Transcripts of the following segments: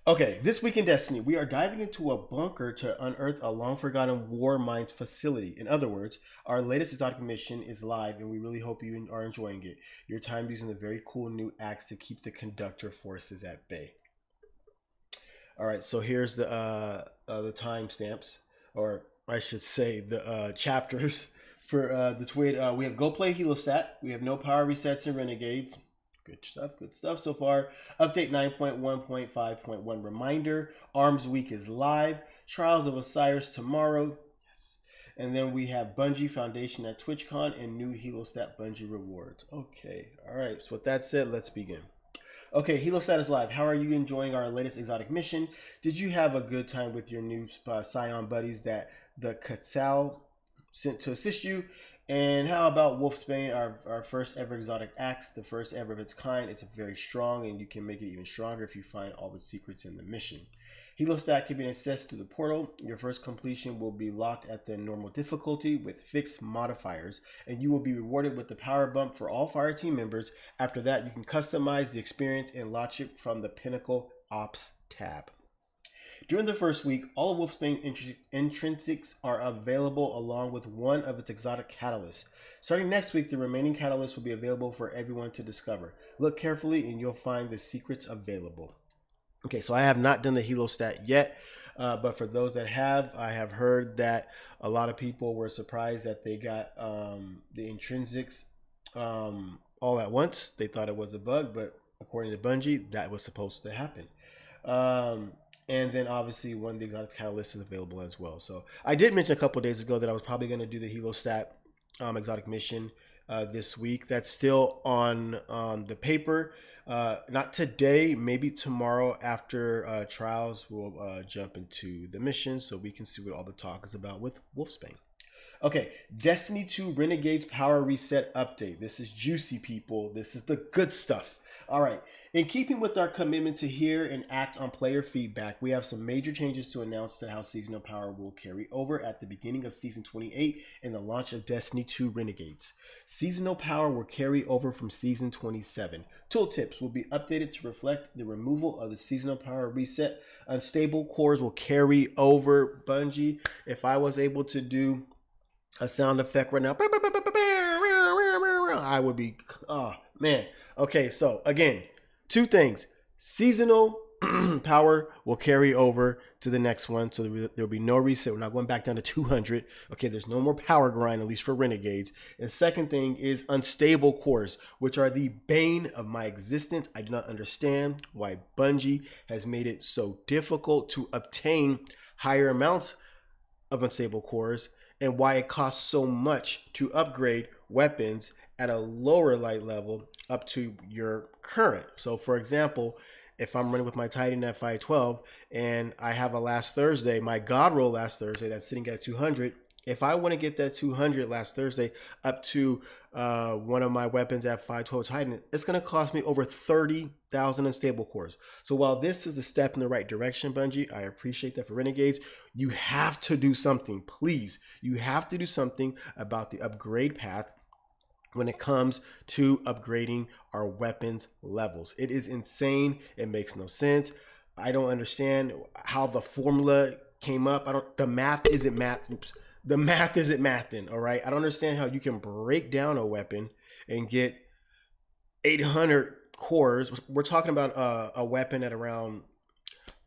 Okay, this week in Destiny, we are diving into a bunker to unearth a long-forgotten war mines facility. In other words, our latest exotic mission is live, and we really hope you are enjoying it. Your time using the very cool new axe to keep the conductor forces at bay. All right, so here's the timestamps, or I should say the chapters for the Twid. We have go play Heliostat. We have no power resets and Renegades. Good stuff so far. Update 9.1.5.1 reminder. Arms Week is live. Trials of Osiris tomorrow. Yes. And then we have Bungie Foundation at TwitchCon and new Heliostat Bungie rewards. Okay. All right. So with that said, let's begin. Okay, Heliostat is live. How are you enjoying our latest exotic mission? Did you have a good time with your new Scion buddies that the Quetzal sent to assist you? And how about Wolfsbane, our first ever exotic axe, the first ever of its kind? It's very strong, and you can make it even stronger if you find all the secrets in the mission. Heliostat can be accessed through the portal. Your first completion will be locked at the normal difficulty with fixed modifiers, and you will be rewarded with the power bump for all fire team members. After that, you can customize the experience and launch it from the Pinnacle Ops tab. During the first week, all of Wolfsbane intrinsics are available along with one of its exotic catalysts. Starting next week, the remaining catalysts will be available for everyone to discover. Look carefully and you'll find the secrets available. Okay, so I have not done the Heliostat yet, but for those that have, I have heard that a lot of people were surprised that they got the intrinsics all at once. They thought it was a bug, but according to Bungie, that was supposed to happen. And then obviously one of the exotic catalysts is available as well. So I did mention a couple of days ago that I was probably going to do the Heliostat exotic mission this week. That's still on the paper. Not today, maybe tomorrow after trials, we'll jump into the mission so we can see what all the talk is about with Wolfsbane. Okay, Destiny 2 Renegades Power Reset Update. This is juicy, people. This is the good stuff. All right, in keeping with our commitment to hear and act on player feedback, we have some major changes to announce to how Seasonal Power will carry over at the beginning of Season 28 and the launch of Destiny 2 Renegades. Seasonal Power will carry over from Season 27. Tooltips will be updated to reflect the removal of the Seasonal Power Reset. Unstable cores will carry over. Bungie, if I was able to do a sound effect right now, I would be, oh man. Okay, so again, two things. Seasonal power will carry over to the next one, so there'll be no reset. We're not going back down to 200. Okay, there's no more power grind, at least for Renegades. And second thing is unstable cores, which are the bane of my existence. I do not understand why Bungie has made it so difficult to obtain higher amounts of unstable cores, and why it costs so much to upgrade weapons at a lower light level up to your current. So for example, if I'm running with my Titan at 512 and I have a last Thursday, my God roll last Thursday that's sitting at 200, if I want to get that 200 last Thursday up to one of my weapons at 512 Titan, it's going to cost me over 30,000 unstable cores. So while this is a step in the right direction, Bungie, I appreciate that for Renegades, you have to do something, please. You have to do something about the upgrade path when it comes to upgrading our weapons levels. It is insane. It makes no sense. I don't understand how the formula came up. The math isn't math. Oops. The math isn't mathing, all right? I don't understand how you can break down a weapon and get 800 cores. We're talking about a weapon at around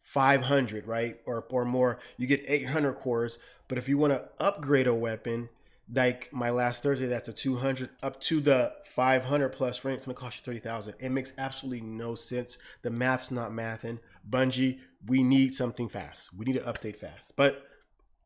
500, right? Or more. You get 800 cores, but if you want to upgrade a weapon, like my last Thursday, that's a 200 up to the 500 plus range. It's gonna cost you 30,000. It makes absolutely no sense. The math's not mathing. Bungie, we need something fast. We need to update fast. But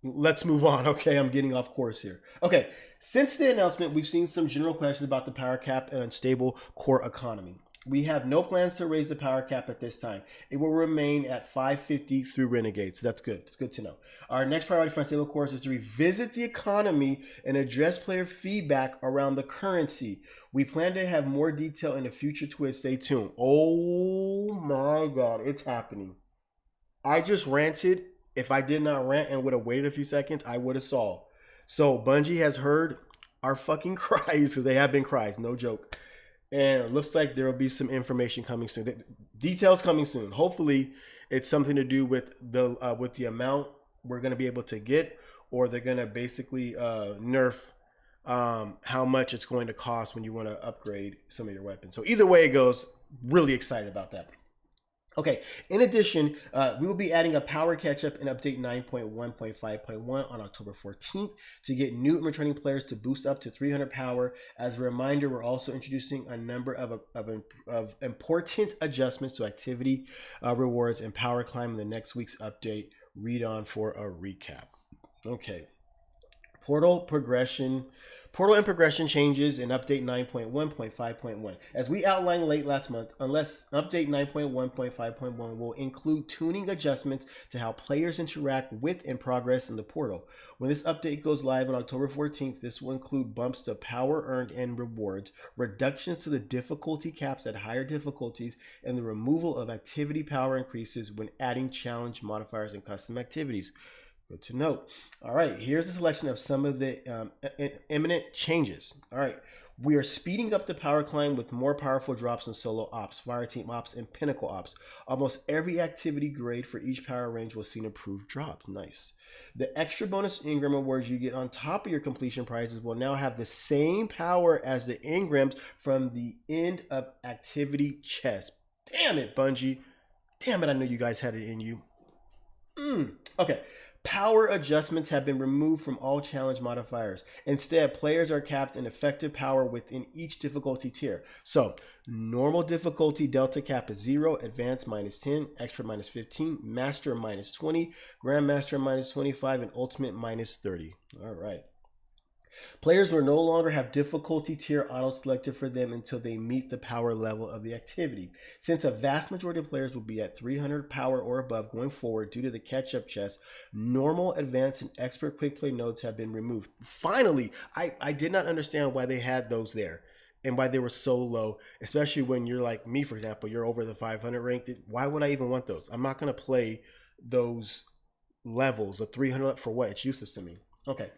let's move on. Okay, I'm getting off course here. Okay, since the announcement, we've seen some general questions about the power cap and unstable core economy. We have no plans to raise the power cap at this time. It will remain at 550 through Renegades. So that's good. It's good to know. Our next priority for unstable cores is to revisit the economy and address player feedback around the currency. We plan to have more detail in the future Twid. Stay tuned. Oh my God, it's happening. I just ranted. If I did not rant and would have waited a few seconds, I would have saw. So Bungie has heard our fucking cries, because they have been cries, no joke. And it looks like there will be some information coming soon. Details coming soon. Hopefully it's something to do with the amount we're going to be able to get, or they're going to basically nerf how much it's going to cost when you want to upgrade some of your weapons. So either way it goes, really excited about that. Okay, in addition, we will be adding a power catch-up in update 9.1.5.1 on October 14th to get new and returning players to boost up to 300 power. As a reminder, we're also introducing a number of important adjustments to activity rewards and power climb in the next week's update. Read on for a recap. Okay, portal and progression changes in update 9.1.5.1. As we outlined late last month, unless update 9.1.5.1 will include tuning adjustments to how players interact with and progress in the portal. When this update goes live on October 14th, this will include bumps to power earned and rewards, reductions to the difficulty caps at higher difficulties, and the removal of activity power increases when adding challenge modifiers and custom activities. Good to note. All right, here's a selection of some of the imminent changes. All right, we are speeding up the power climb with more powerful drops in solo ops, fire team ops, and pinnacle ops. Almost every activity grade for each power range will see an improved drop. Nice. The extra bonus engram awards you get on top of your completion prizes will now have the same power as the engrams from the end of activity chest. Damn it, Bungie. Damn it, I knew you guys had it in you. Okay. Power adjustments have been removed from all challenge modifiers. Instead, players are capped in effective power within each difficulty tier. So, normal difficulty delta cap is 0, advanced -10, extra -15, master -20, grandmaster -25, and ultimate -30. All right. Players will no longer have difficulty tier auto-selected for them until they meet the power level of the activity. Since a vast majority of players will be at 300 power or above going forward due to the catch-up chest, normal, advanced, and expert quick play nodes have been removed. Finally, I did not understand why they had those there and why they were so low, especially when you're like me, for example, you're over the 500 rank. Why would I even want those? I'm not going to play those levels of 300 for what? It's useless to me. Okay.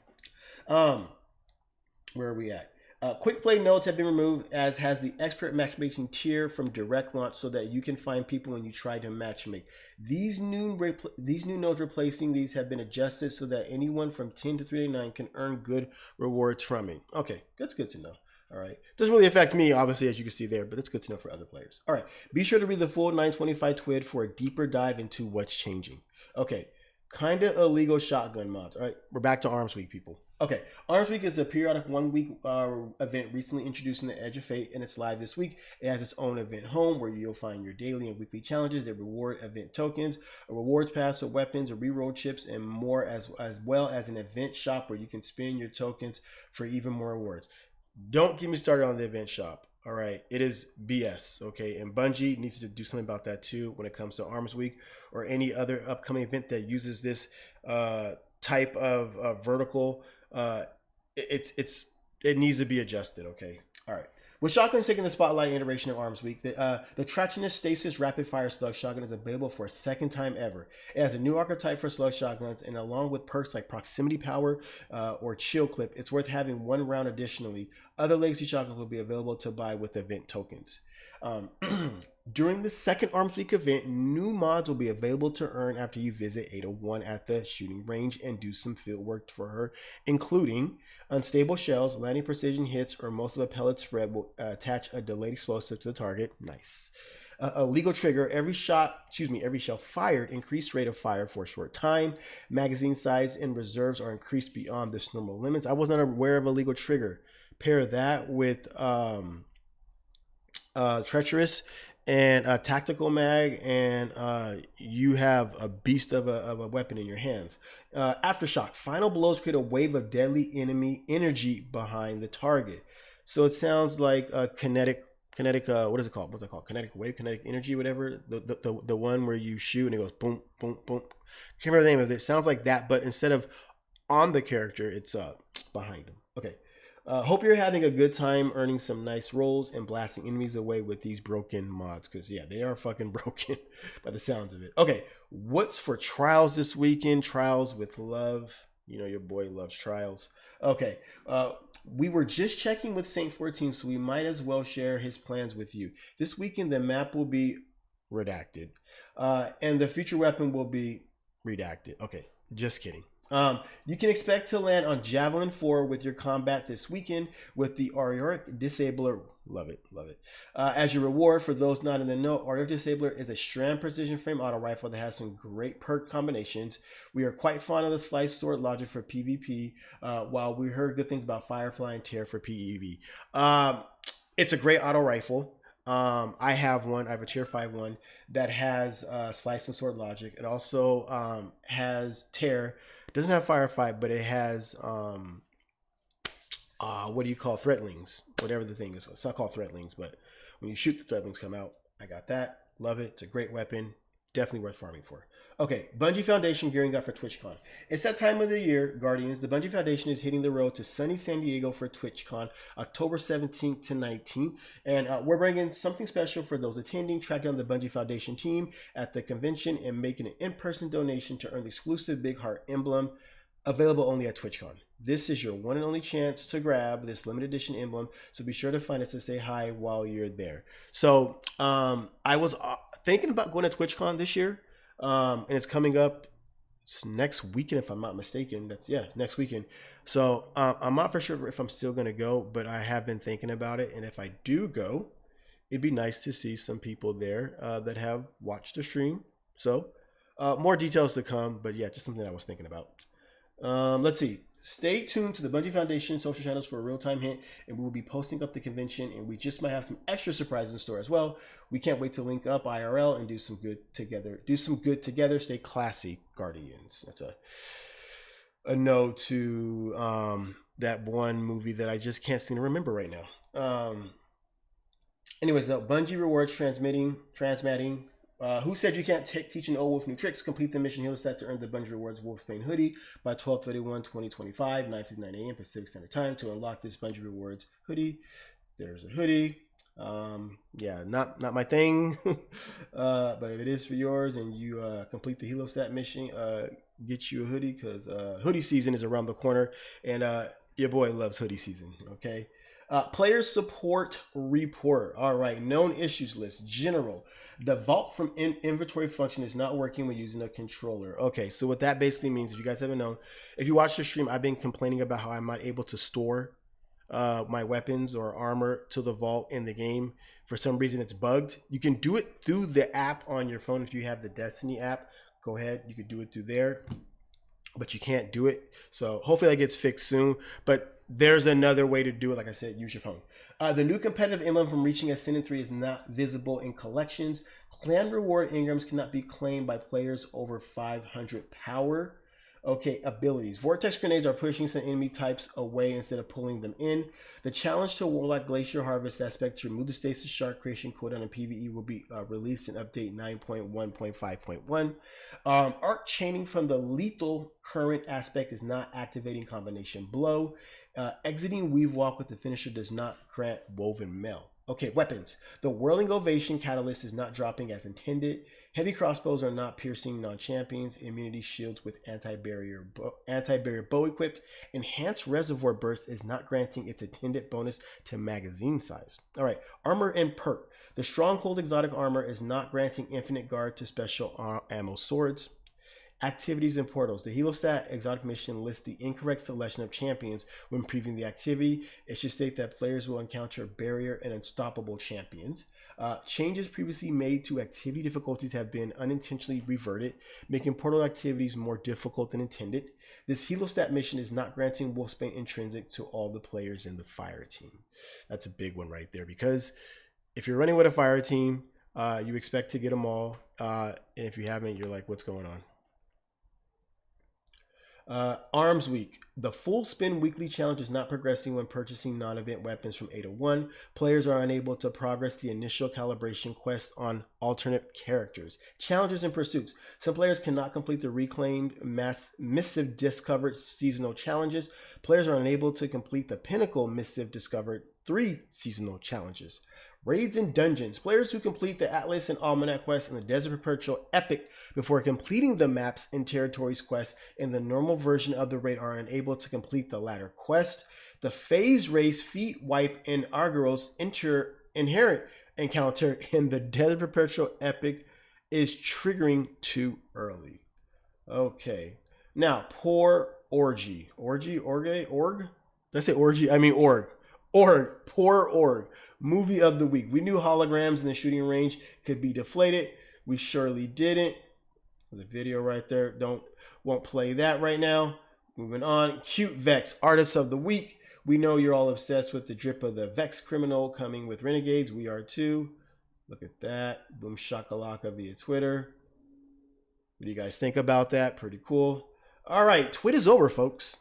Where are we at? Quick play nodes have been removed, as has the expert matchmaking tier from direct launch, so that you can find people when you try to matchmake. These new nodes replacing these have been adjusted so that anyone from 10 to 389 can earn good rewards from it. Okay, that's good to know. All right, doesn't really affect me, obviously, as you can see there, but it's good to know for other players. All right, be sure to read the full 925 Twid for a deeper dive into what's changing. Okay, kind of illegal shotgun mods. All right, we're back to Arms Week, people. Okay, Arms Week is a periodic one-week event recently introduced in the Edge of Fate, and it's live this week. It has its own event home where you'll find your daily and weekly challenges that reward event tokens, a rewards pass with weapons or reroll chips, and more, as well as an event shop where you can spend your tokens for even more rewards. Don't get me started on the event shop. All right, it is BS, okay? And Bungie needs to do something about that too when it comes to Arms Week or any other upcoming event that uses this type of vertical. It needs to be adjusted, okay? All right. With shotguns taking the spotlight iteration of Arms Week, the Tractionist Stasis Rapid Fire Slug Shotgun is available for a second time ever. It has a new archetype for slug shotguns, and along with perks like proximity power or chill clip, it's worth having one round additionally. Other legacy shotguns will be available to buy with event tokens. During the second Arms Week event, new mods will be available to earn after you visit 801 at the shooting range and do some field work for her, including unstable shells, landing precision hits, or most of a pellet spread will attach a delayed explosive to the target. Nice. A legal trigger, every shell fired, increased rate of fire for a short time. Magazine size and reserves are increased beyond this normal limits. I was not aware of a legal trigger. Pair that with treacherous and a tactical mag, and you have a beast of a weapon in your hands. Aftershock, final blows create a wave of deadly enemy energy behind the target. So it sounds like a kinetic what is it called? What's it called? Kinetic wave, kinetic energy, whatever. The one where you shoot and it goes boom, boom, boom. Can't remember the name of it. It sounds like that, but instead of on the character, it's behind him. Okay. Hope you're having a good time earning some nice rolls and blasting enemies away with these broken mods, because yeah, they are fucking broken by the sounds of it. Okay, what's for Trials this weekend? Trials with love. You know your boy loves Trials. Okay, we were just checking with Saint 14, so we might as well share his plans with you. This weekend, the map will be redacted. And the future weapon will be redacted. Okay, just kidding. You can expect to land on Javelin 4 with your combat this weekend with the arithx disabler. Love it, love it. As your reward, for those not in the know, arithx disabler is a strand precision frame auto rifle that has some great perk combinations. We are quite fond of the slice sword logic for PvP, while we heard good things about Firefly and Tear for PvE. It's a great auto rifle. I have one. I have a tier 5 one that has slice and sword logic. It also has tear. It doesn't have firefight, but it has what do you call threatlings? Whatever the thing is. It's not called threatlings, but when you shoot, the threatlings come out. I got that. Love it. It's a great weapon. Definitely worth farming for. Okay, Bungie Foundation gearing up for TwitchCon. It's that time of the year, Guardians. The Bungie Foundation is hitting the road to sunny San Diego for TwitchCon, October 17th to 19th. And we're bringing something special for those attending. Track down the Bungie Foundation team at the convention and making an in-person donation to earn the exclusive Big Heart emblem, available only at TwitchCon. This is your one and only chance to grab this limited edition emblem, so be sure to find us to say hi while you're there. So I was thinking about going to TwitchCon this year. And it's coming up. It's next weekend, if I'm not mistaken. Next weekend. So I'm not for sure if I'm still going to go, but I have been thinking about it. And if I do go, it'd be nice to see some people there that have watched the stream. So more details to come, but yeah, just something I was thinking about. Let's see. Stay tuned to the Bungie Foundation social channels for a real-time hint, and we will be posting up the convention, and we just might have some extra surprises in store as well. We can't wait to link up IRL and do some good together. Stay classy, Guardians. That's a no to that one movie that I just can't seem to remember right now. Anyways, though, Bungie rewards transmitting. Who said you can't teach an old wolf new tricks? Complete the mission Heliostat to earn the Bungie Rewards Wolfsbane hoodie by 12/31/2025, 9:59 a.m. Pacific Standard Time. To unlock this Bungie Rewards hoodie, there's a hoodie. Yeah, not my thing, but if it is for yours and you complete the Heliostat mission, get you a hoodie, because hoodie season is around the corner, and your boy loves hoodie season. Okay. Player support report. All right. Known issues list. General. The vault from inventory function is not working when using a controller. Okay. So what that basically means, if you guys haven't known, if you watch the stream, I've been complaining about how I'm not able to store my weapons or armor to the vault in the game. For some reason, it's bugged. You can do it through the app on your phone. If you have the Destiny app, go ahead. You could do it through there, but you can't do it. So hopefully that gets fixed soon. But there's another way to do it. Like I said, use your phone. The new competitive emblem from reaching Ascendant 3 is not visible in collections. Clan reward engrams cannot be claimed by players over 500 power. Okay, abilities. Vortex grenades are pushing some enemy types away instead of pulling them in. The challenge to Warlock Glacier Harvest aspect to remove the Stasis Shark creation cooldown in PvE will be released in update 9.1.5.1. Arc chaining from the lethal current aspect is not activating combination blow. Exiting Weave Walk with the finisher does not grant Woven Mail. Okay, weapons. The Whirling Ovation Catalyst is not dropping as intended. Heavy crossbows are not piercing non-champions. Immunity shields with anti-barrier bow equipped. Enhanced Reservoir Burst is not granting its intended bonus to magazine size. All right, armor and perk. The Stronghold exotic armor is not granting infinite guard to special ammo swords. Activities and portals. The Heliostat exotic mission lists the incorrect selection of champions when previewing the activity. It should state that players will encounter barrier and unstoppable champions. Changes previously made to activity difficulties have been unintentionally reverted, making portal activities more difficult than intended. This Heliostat mission is not granting Wolfsbane intrinsic to all the players in the fire team. That's a big one right there, because if you're running with a fire team, you expect to get them all. And if you haven't, you're like, what's going on? Arms Week. The Full Spin Weekly Challenge is not progressing when purchasing non-event weapons from 801. Players are unable to progress the initial calibration quest on alternate characters. Challenges and pursuits. Some players cannot complete the reclaimed Missive Discovered seasonal challenges. Players are unable to complete the Pinnacle Missive Discovered 3 seasonal challenges. Raids and dungeons. Players who complete the Atlas and Almanac quest and the Desert Perpetual Epic before completing the Maps and Territories quest in the normal version of the raid are unable to complete the latter quest. The Phase Race, Feet Wipe, and Argyros inherent encounter in the Desert Perpetual Epic is triggering too early. Okay. Now, poor orgy. Org? Did I say orgy? I mean org. Poor org. Movie of the week. We knew holograms in the shooting range could be deflated. We surely didn't. There's a video right there. Won't play that right now. Moving on. Cute Vex, artist of the week. We know you're all obsessed with the drip of the Vex criminal coming with Renegades. We are too. Look at that. Boom shakalaka via Twitter. What do you guys think about that? Pretty cool. All right, Twid is over, folks.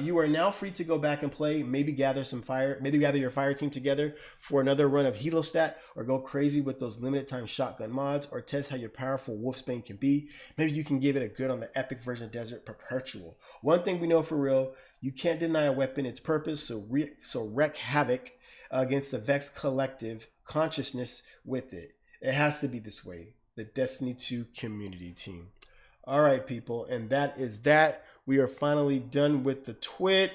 You are now free to go back and play. Maybe gather your fire team together for another run of Heliostat, or go crazy with those limited time shotgun mods, or test how your powerful Wolfsbane can be. Maybe you can give it a good on the epic version of Desert Perpetual. One thing we know for real, you can't deny a weapon its purpose, so wreak havoc against the Vex collective consciousness with it. It has to be this way. The Destiny 2 community team. All right, people, and that is that. We are finally done with the Twid.